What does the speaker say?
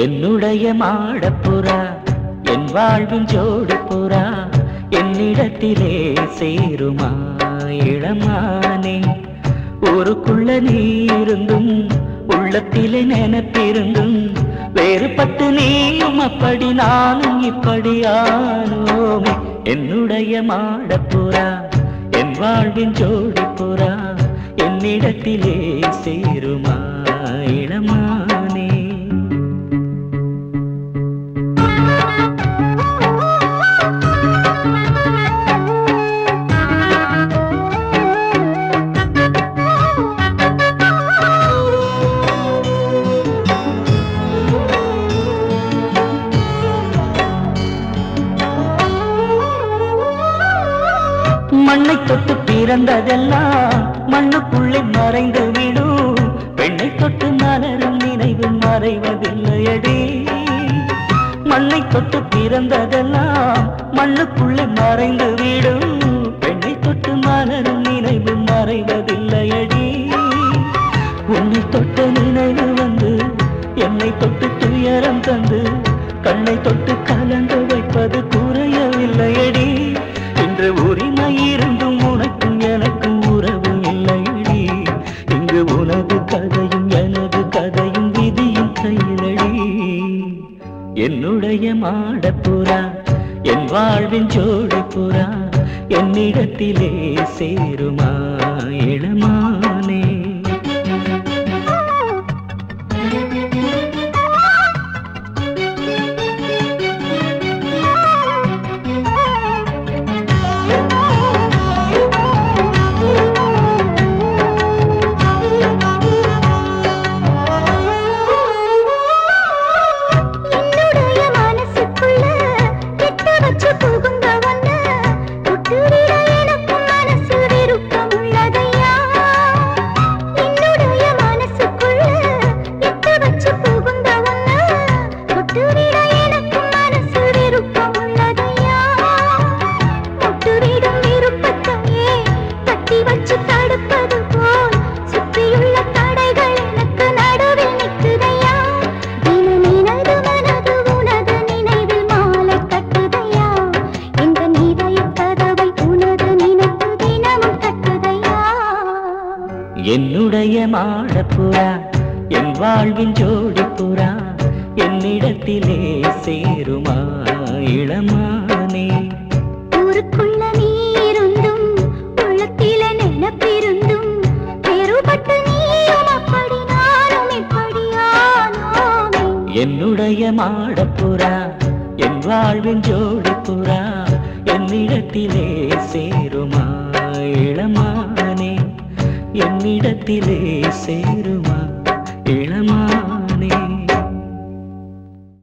என்னுடைய மாடப்புறா என் வாழ்வின் ஜோடி புறா என்னிடத்திலே சேருமா இளமானே. ஊருக்குள்ள நீ இருந்தும் உள்ளத்திலே நினைப்பிருந்தும் வேறுபட்டு நீயும் அப்படி நானும் இப்படி ஆனோமே. என்னுடைய மாடப்புறா என் வாழ்வின் ஜோடி புறா என்னிடத்திலே சேருமா இளமானே. மண்ணை தொட்டு பிறந்ததெல்லாம் மண்ணுக்குள்ளே மறைந்து விடும். பெண்ணை தொட்டு மலரும் நினைவு மறைவதில்லையடி. மண்ணை தொட்டு பிறந்ததெல்லாம் மண்ணுக்குள்ளே மறைந்து விடும். பெண்ணை தொட்டு மலரும் நினைவு மறைவதில்லையடி. உன்னை தொட்ட நினைவு வந்து என்னை தொட்டு துயரம் தந்து கண்ணை தொட்டு கலந்து வைப்பது குறையவில்லையடி. இன்று உரிமை இருந்தும் உனக்கும் எனக்கும் உறவு இல்லையடி. இங்கு உனது கதையும் எனது கதையும் விதியும் கையிலடி. என்னுடைய மாடப்புறா என் வாழ்வின் ஜோடி புறா என்னிடத்திலே சேருமா இளமானே. என்னுடைய மாடப்புறா என் வாழ்வின் ஜோடி புறா என்னிடத்திலே சேருமா இளமானே. ஊருக்குள்ள நீ இருந்தும் உள்ளத்திலே நினைப்பிருந்தும் வேறுபட்டு நீயும் அப்படி நானும் இப்படி ஆனோமே. என்னுடைய மாடப்புறா என் வாழ்வின் ஜோடி புறா என்னிடத்திலே சேருமா இளமானே. என்னிடத்திலே சேருமா இளமா.